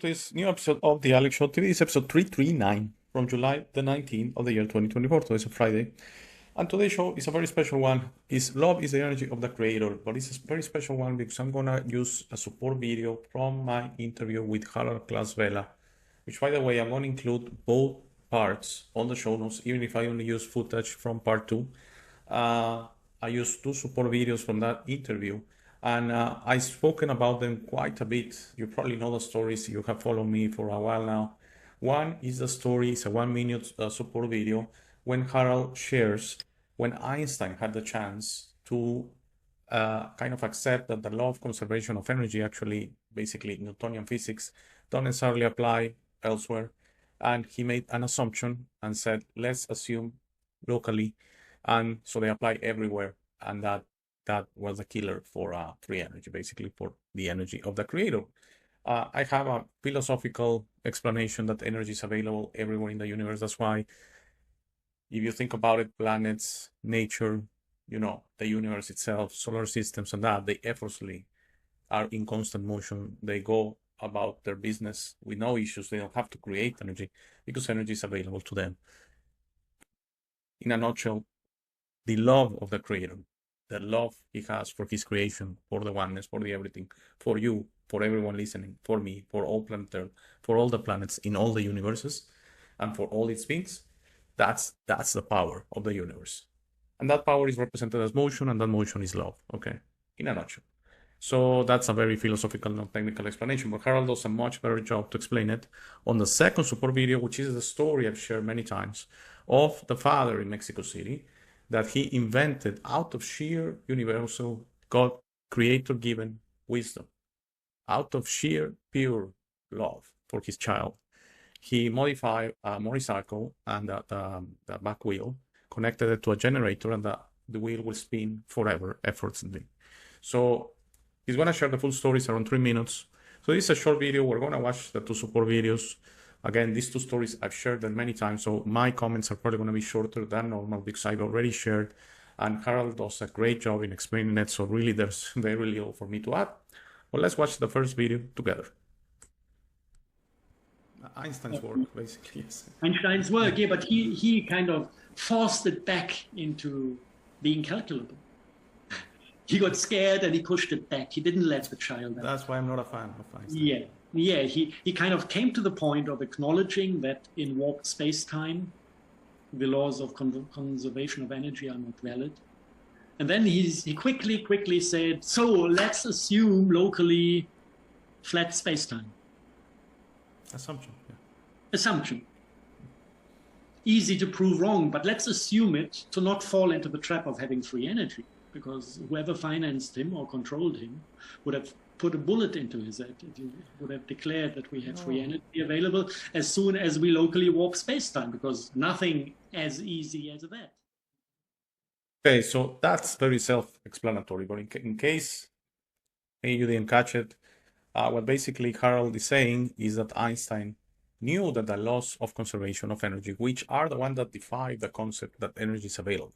to this new episode of the Alex Show. Today is episode 339 from July the 19th of the year 2024. So it's a Friday. And today's show is a very special one. Love is the energy of the creator. But it's a very special one because I'm going to use a support video from my interview with Harald Kautz Vella, which, by the way, I'm going to include both parts on the show notes, even if I only use footage from part 2. I used 2 support videos from that interview. And I've spoken about them quite a bit. You probably know the stories. You have followed me for a while now. One is the story, it's a 1-minute support video when Harald shares when Einstein had the chance to kind of accept that the law of conservation of energy, actually basically Newtonian physics, don't necessarily apply elsewhere. And he made an assumption and said, let's assume locally. And so they apply everywhere. And that was a killer for free energy, basically for the energy of the creator. I have a philosophical explanation that energy is available everywhere in the universe. That's why, if you think about it, planets, nature, the universe itself, solar systems, and that, they effortlessly are in constant motion. They go about their business with no issues. They don't have to create energy because energy is available to them. In a nutshell, the love of the creator, the love he has for his creation, for the oneness, for the everything, for you, for everyone listening, for me, for all planet Earth, for all the planets in all the universes, and for all its beings, that's the power of the universe. And that power is represented as motion, and that motion is love, okay? In a nutshell. So that's a very philosophical, not technical explanation, but Harald does a much better job to explain it on the second support video, which is the story I've shared many times of the father in Mexico City, that he invented out of sheer universal God creator-given wisdom, out of sheer pure love for his child. He modified a motorcycle and the back wheel, connected it to a generator, and the wheel will spin forever, effortlessly. So he's going to share the full story. It's around 3 minutes. So this is a short video. We're going to watch the 2 support videos. Again, these 2 stories, I've shared them many times, so my comments are probably going to be shorter than normal because I've already shared, and Harald does a great job in explaining it, so really there's very little for me to add. But let's watch the first video together. Einstein's work, basically, yes. Einstein's work, yeah, but he kind of forced it back into being calculable. He got scared and he pushed it back. He didn't let the child out. That's why I'm not a fan of Einstein. Yeah, he kind of came to the point of acknowledging that in warped space-time, the laws of conservation of energy are not valid. And then he quickly said, so let's assume locally flat space-time. Assumption, yeah. Assumption. Easy to prove wrong, but let's assume it to not fall into the trap of having free energy, because whoever financed him or controlled him would have put a bullet into his head. It would have declared that we have free energy available as soon as we locally warp space-time, because nothing as easy as that. Okay, so that's very self-explanatory, but in case you didn't catch it, what basically Harald is saying is that Einstein knew that the laws of conservation of energy, which are the ones that define the concept that energy is available,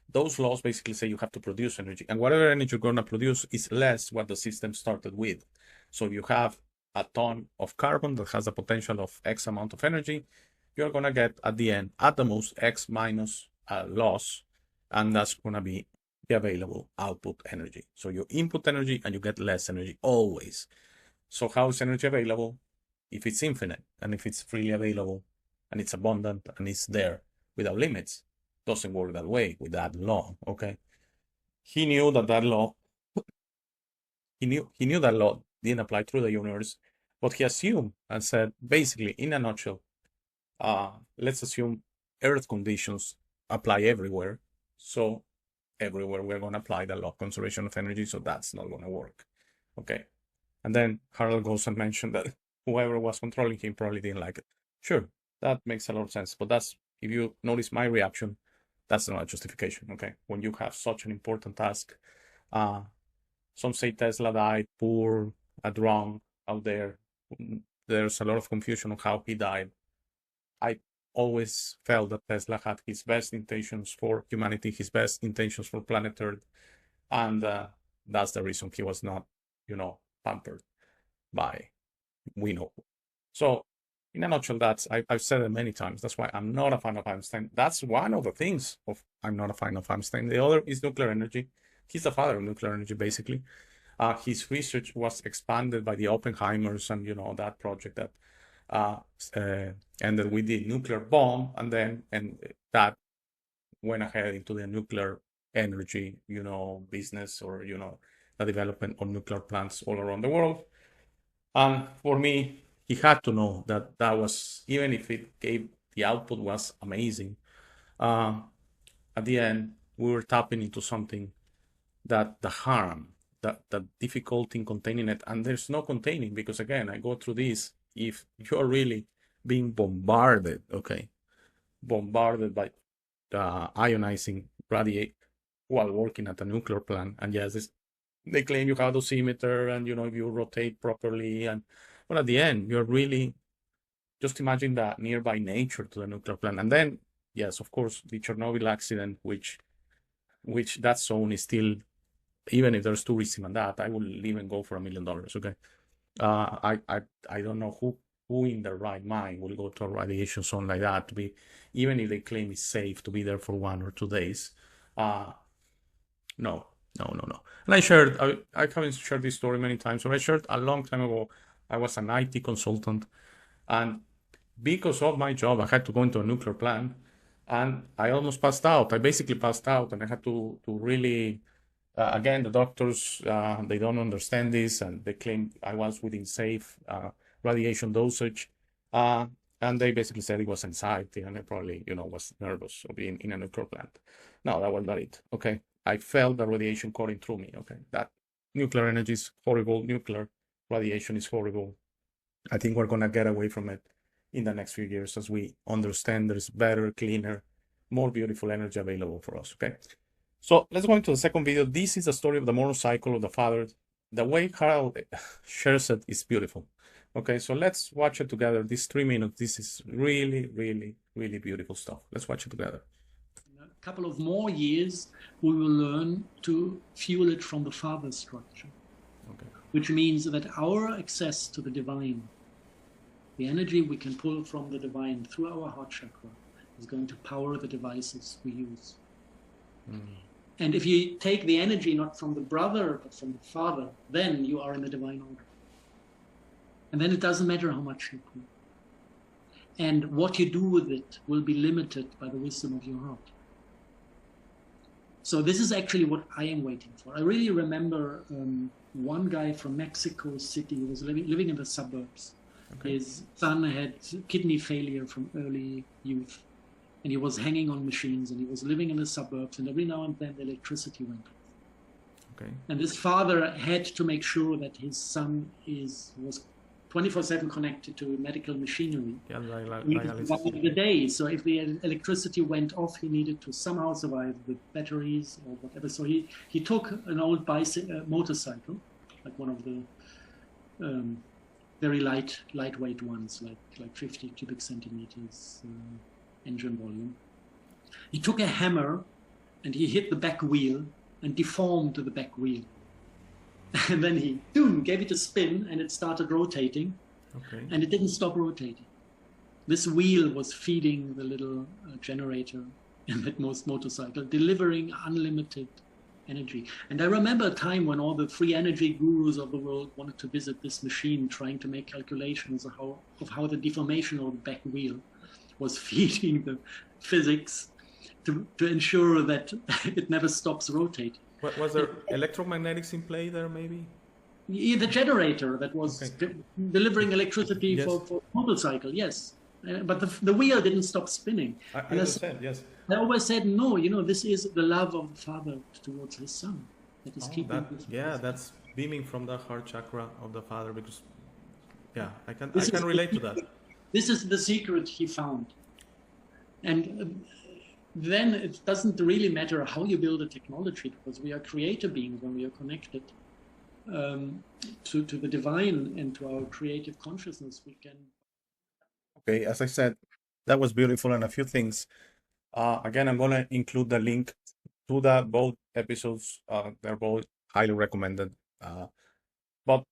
those laws basically say you have to produce energy, and whatever energy you're going to produce is less what the system started with. So if you have a ton of carbon that has a potential of X amount of energy, you're going to get at the end, at the most, X minus loss, and that's going to be the available output energy. So you input energy and you get less energy always. So how is energy available? If it's infinite, and if it's freely available, and it's abundant, and it's there without limits, doesn't work that way with that law, okay? He knew that law, he knew that law didn't apply through the universe, but he assumed and said, basically, in a nutshell, let's assume Earth conditions apply everywhere. So everywhere we're going to apply the law of conservation of energy, so that's not going to work, okay? And then Harald goes and mentioned that whoever was controlling him probably didn't like it. Sure, that makes a lot of sense, but that's, if you notice my reaction, that's not a justification, okay? When you have such an important task, some say Tesla died poor, drunk out there. There's a lot of confusion on how he died. I always felt that Tesla had his best intentions for humanity, his best intentions for planet Earth, and that's the reason he was not, pampered by, we know So in a nutshell, I've said it many times. That's why I'm not a fan of Einstein. That's one of the things of I'm not a fan of Einstein. The other is nuclear energy. He's the father of nuclear energy, basically. His research was expanded by the Oppenheimers and that project that ended with the nuclear bomb, and that went ahead into the nuclear energy, business, or the development of nuclear plants all around the world. And for me, he had to know that was, even if the output was amazing, at the end we were tapping into something that the harm, the difficulty in containing it, and there's no containing, because again, I go through this. If you're really being bombarded by ionizing radiate while working at a nuclear plant, and yes, they claim you have dosimeter, and if you rotate properly, but at the end, you're really just imagine the nearby nature to the nuclear plant. And then, yes, of course, the Chernobyl accident, which that zone is still, even if there's tourism and that, I will even go for $1 million. Okay, I don't know who in their right mind will go to a radiation zone like that, to be, even if they claim it's safe to be there for 1 or 2 days. No. And I haven't shared this story many times, but I shared a long time ago. I was an IT consultant, and because of my job, I had to go into a nuclear plant, and I almost passed out. I basically passed out, and I had to really, again, the doctors, they don't understand this, and they claim I was within safe radiation dosage, and they basically said it was anxiety, and I probably, was nervous of being in a nuclear plant. No, that was not it. Okay, I felt the radiation cutting through me. Okay, that nuclear energy is horrible. Nuclear radiation is horrible. I think we're gonna get away from it in the next few years as we understand there's better, cleaner, more beautiful energy available for us. Okay, so let's go into the second video. This is the story of the motorcycle of the father. The way Harald shares it is beautiful. Okay, so let's watch it together. This 3 minutes, this is really, really, really beautiful stuff. Let's watch it together. In a couple of more years, we will learn to fuel it from the father structure. Okay. Which means that our access to the divine, the energy we can pull from the divine through our heart chakra, is going to power the devices we use. And if you take the energy not from the brother, but from the father, then you are in the divine order. And then it doesn't matter how much you pull. And what you do with it will be limited by the wisdom of your heart. So this is actually what I am waiting for. I really remember one guy from Mexico City who was living in the suburbs. Okay. His son had kidney failure from early youth, and he was hanging on machines, and he was living in the suburbs, and every now and then the electricity went off. Okay. And this father had to make sure that his son was 24/7 connected to medical machinery. Yeah, like the day. So if the electricity went off, he needed to somehow survive with batteries or whatever. So he took an old motorcycle, like one of the very lightweight ones, like 50 cubic centimeters engine volume. He took a hammer and he hit the back wheel and deformed the back wheel. And then he gave it a spin, and it started rotating. Okay. And it didn't stop rotating. This wheel was feeding the little generator in that motorcycle, delivering unlimited energy. And I remember a time when all the free energy gurus of the world wanted to visit this machine, trying to make calculations of how the deformation of the back wheel was feeding the physics to ensure that it never stops rotating. Was there electromagnetics in play there, maybe? Yeah, the generator that was delivering electricity for motorcycle, yes. But the wheel didn't stop spinning. I understand, yes. I always said, no, this is the love of the father towards his son. That is keeping this. Yeah, that's beaming from the heart chakra of the father, because, I can relate to that. This is the secret he found. And then it doesn't really matter how you build a technology, because we are creator beings when we are connected to the divine and to our creative consciousness. We can. Okay, as I said, that was beautiful, and a few things. Again, I'm going to include the link to both episodes. They're both highly recommended. But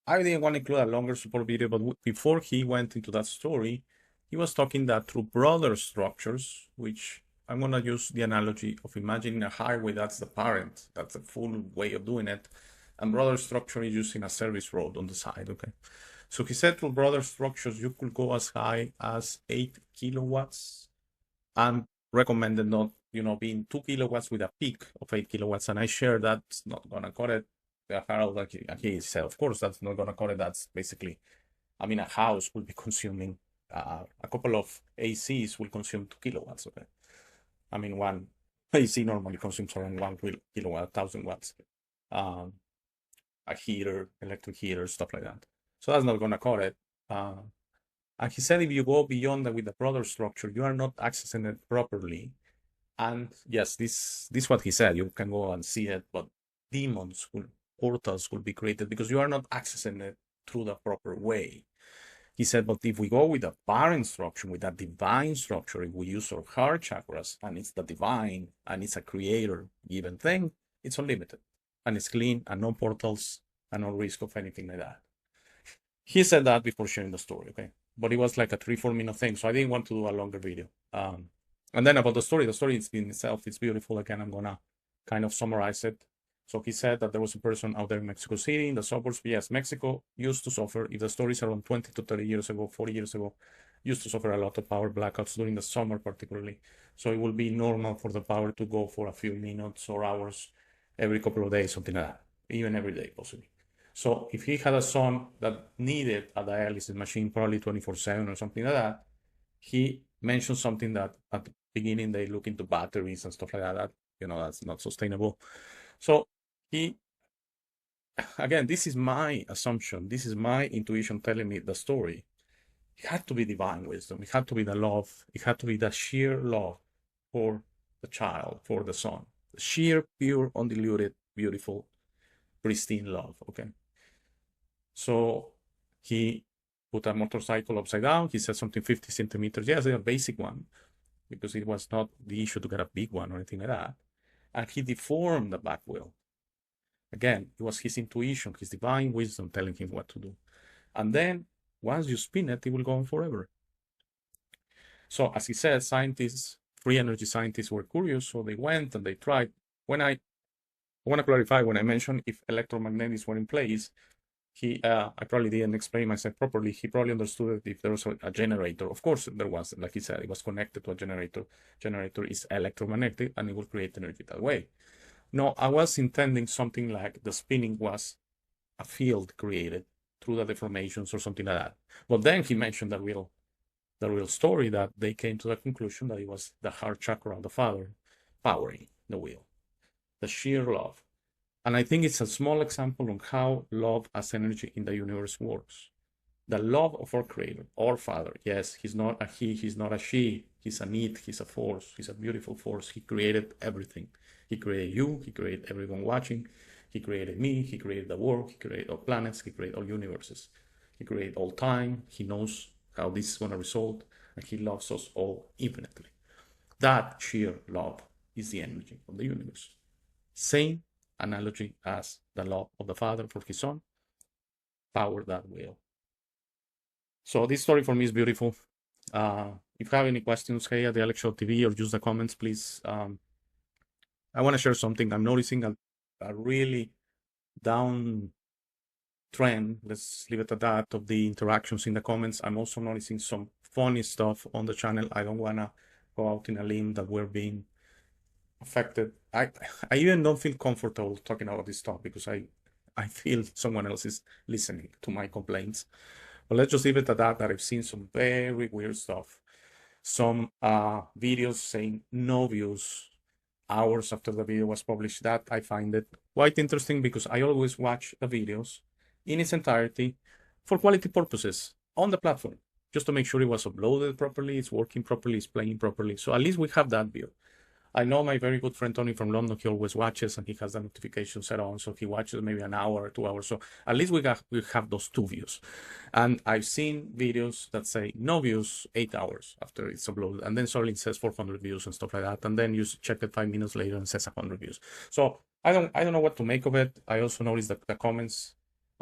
I didn't want to include a longer support video, but before he went into that story, he was talking that through broader structures, which I'm going to use the analogy of imagining a highway, that's the parent, that's the full way of doing it. And broader structure is using a service road on the side, okay? So he said through broader structures, you could go as high as 8 kilowatts and recommended not, being 2 kilowatts with a peak of 8 kilowatts. And I share that's not going to cut it. Harald, like he said, of course, that's not going to cut it. That's basically, a house will be consuming, a couple of ACs will consume 2 kilowatts, okay? One AC normally consumes around 1 kilowatt, 1,000 watts. A heater, electric heater, stuff like that. So that's not going to cut it. And he said if you go beyond that with the broader structure, you are not accessing it properly. And yes, this is what he said. You can go and see it, but portals will be created because you are not accessing it through the proper way. He said, but if we go with a parent structure, with a divine structure, if we use our heart chakras, and it's the divine, and it's a creator given thing, it's unlimited. And it's clean, and no portals, and no risk of anything like that. He said that before sharing the story, okay? But it was like a 3-4 minute thing, so I didn't want to do a longer video. And then about the story in itself, it's beautiful. Again, I'm gonna kind of summarize it. So he said that there was a person out there in Mexico City, in the suburbs. Yes, Mexico used to suffer, if the story is around 20 to 30 years ago, 40 years ago, used to suffer a lot of power blackouts during the summer particularly. So it will be normal for the power to go for a few minutes or hours every couple of days, something like that, even every day possibly. So if he had a son that needed a dialysis machine, probably 24/7 or something like that, he mentioned something that at the beginning they look into batteries and stuff like that. That's not sustainable. So again, this is my assumption. This is my intuition telling me the story. It had to be divine wisdom. It had to be the love. It had to be the sheer love for the child, for the son. The sheer, pure, undiluted, beautiful, pristine love, okay? So he put a motorcycle upside down. He said something 50 centimeters. Yes, a basic one, because it was not the issue to get a big one or anything like that. And he deformed the back wheel. Again, it was his intuition, his divine wisdom telling him what to do. And then once you spin it, it will go on forever. So as he said, scientists, free energy scientists were curious, so they went and they tried. I want to clarify, when I mentioned if electromagnetics were in place, I probably didn't explain myself properly. He probably understood it if there was a generator. Of course, there was, like he said, it was connected to a generator. Generator is electromagnetic and it will create energy that way. No, I was intending something like the spinning was a field created through the deformations or something like that. But then he mentioned the real story that they came to the conclusion that it was the heart chakra of the father powering the wheel, the sheer love. And I think it's a small example on how love as energy in the universe works. The love of our creator, our father. Yes, he's not a he, he's not a she. He's an it, he's a force. He's a beautiful force. He created everything. He created you, he created everyone watching. He created me, he created the world, he created all planets, he created all universes. He created all time. He knows how this is going to result, and he loves us all infinitely. That sheer love is the energy of the universe. Same analogy as the love of the father for his son, power that will. So this story for me is beautiful. If you have any questions, hey at the Alex Show TV, or use the comments, please. I want to share something. I'm noticing a really down trend, let's leave it at that, of the interactions in the comments. I'm also noticing some funny stuff on the channel. I don't want to go out in a limb that we're being affected. I even don't feel comfortable talking about this stuff because I feel someone else is listening to my complaints. But let's just leave it at that, that I've seen some very weird stuff. Some videos saying no views hours after the video was published. That I find it quite interesting because I always watch the videos in its entirety for quality purposes on the platform, just to make sure it was uploaded properly, it's working properly, it's playing properly. So at least we have that view. I know my very good friend Tony from London, he always watches and he has the notification set on, so he watches maybe an hour or 2 hours. So at least we have those 2 views. And I've seen videos that say no views 8 hours after it's uploaded, and then suddenly it says 400 views and stuff like that, and then you check it 5 minutes later and it says 100 views. So I don't know what to make of it. I also noticed that the comments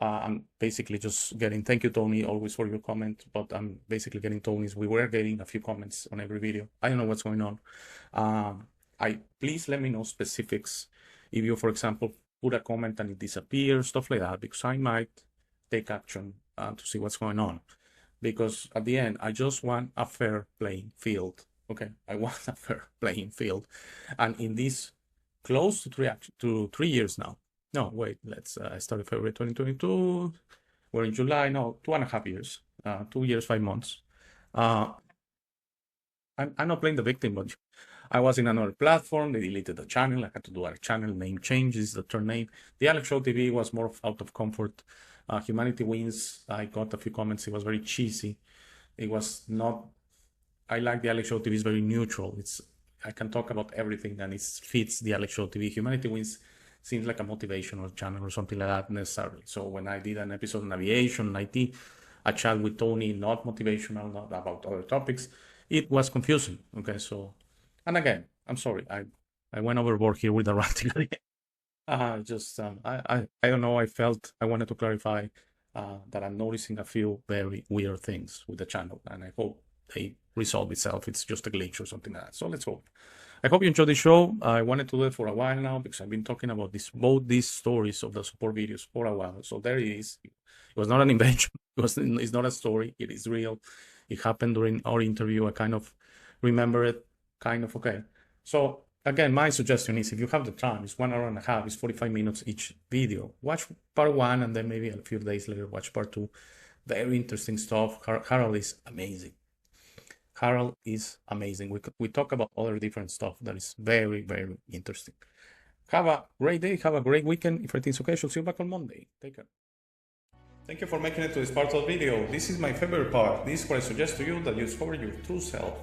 I'm basically just getting, thank you, Tony, always for your comment, but I'm basically getting Tony's. We were getting a few comments on every video. I don't know what's going on. Please let me know specifics. If you, for example, put a comment and it disappears, stuff like that, because I might take action to see what's going on. Because at the end, I just want a fair playing field. Okay, I want a fair playing field. And in this close to 3 years now. No, wait, I started February 2022. We're in July, no, 2.5 years, 2 years, 5 months. I'm not playing the victim, but I was in another platform. They deleted the channel. I had to do a channel name changes, the turn name. The Alex Show TV was more out of comfort. Humanity Wins. I got a few comments. It was very cheesy. It was not. I like the Alex Show TV. It's very neutral. I can talk about everything and it fits the Alex Show TV. Humanity Wins seems like a motivational channel or something like that necessarily. So when I did an episode on aviation, IT, a chat with Tony, not motivational, not about other topics, it was confusing. Okay, so, and again, I'm sorry, I went overboard here with the ranting again. I don't know, I wanted to clarify that I'm noticing a few very weird things with the channel, and I hope they resolve itself. It's just a glitch or something like that. So let's hope. I hope you enjoyed the show. I wanted to do it for a while now because I've been talking about both these stories of the support videos for a while. So there it is. It was not an invention. It's not a story. It is real. It happened during our interview. I kind of remember it. Kind of okay. So again, my suggestion is if you have the time, it's 1 hour and a half, it's 45 minutes each video. Watch part 1 and then maybe a few days later watch part 2. Very interesting stuff. Harald is amazing. Harald is amazing. We talk about other different stuff that is very, very interesting. Have a great day. Have a great weekend. If everything's okay, I'll see you back on Monday. Take care. Thank you for making it to this part of the video. This is my favorite part. This is where I suggest to you that you discover your true self.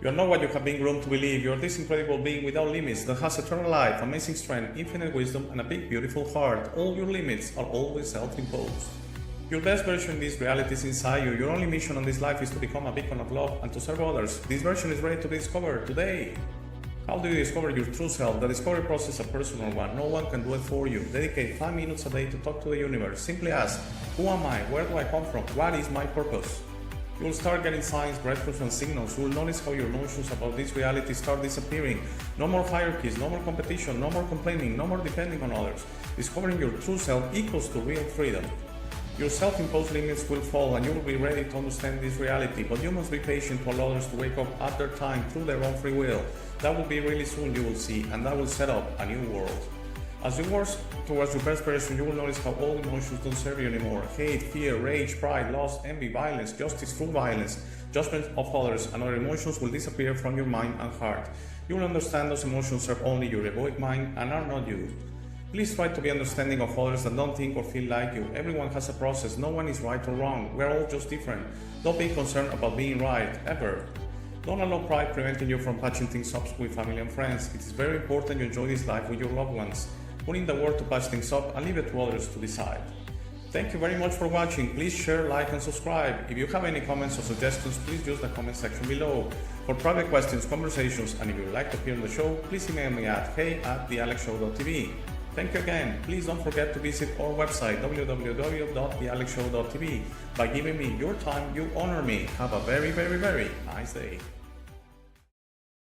You are not what you have been groomed to believe. You are this incredible being without limits that has eternal life, amazing strength, infinite wisdom, and a big, beautiful heart. All your limits are always self-imposed. Your best version in this reality is inside you. Your only mission on this life is to become a beacon of love and to serve others. This version is ready to be discovered today. How do you discover your true self? The discovery process is a personal one. No one can do it for you. Dedicate 5 minutes a day to talk to the universe. Simply ask, who am I? Where do I come from? What is my purpose? You will start getting signs, breadcrumbs, and signals. You will notice how your notions about this reality start disappearing. No more hierarchies, no more competition, no more complaining, no more depending on others. Discovering your true self equals to real freedom. Your self-imposed limits will fall and you will be ready to understand this reality, but you must be patient to allow others to wake up at their time through their own free will. That will be really soon, you will see, and that will set up a new world. As you work towards your best version, you will notice how all emotions don't serve you anymore. Hate, fear, rage, pride, lust, envy, violence, justice through violence, judgment of others, and other emotions will disappear from your mind and heart. You will understand those emotions serve only your egoic mind and are not you. Please try to be understanding of others that don't think or feel like you. Everyone has a process. No one is right or wrong. We're all just different. Don't be concerned about being right, ever. Don't allow pride preventing you from patching things up with family and friends. It is very important you enjoy this life with your loved ones. Put in the work to patch things up and leave it to others to decide. Thank you very much for watching. Please share, like, and subscribe. If you have any comments or suggestions, please use the comment section below. For private questions, conversations, and if you would like to appear on the show, please email me at hey@thealexshow.tv. Thank you again. Please don't forget to visit our website www.thealexshow.tv. By giving me your time, you honor me. Have a very, very, very nice day.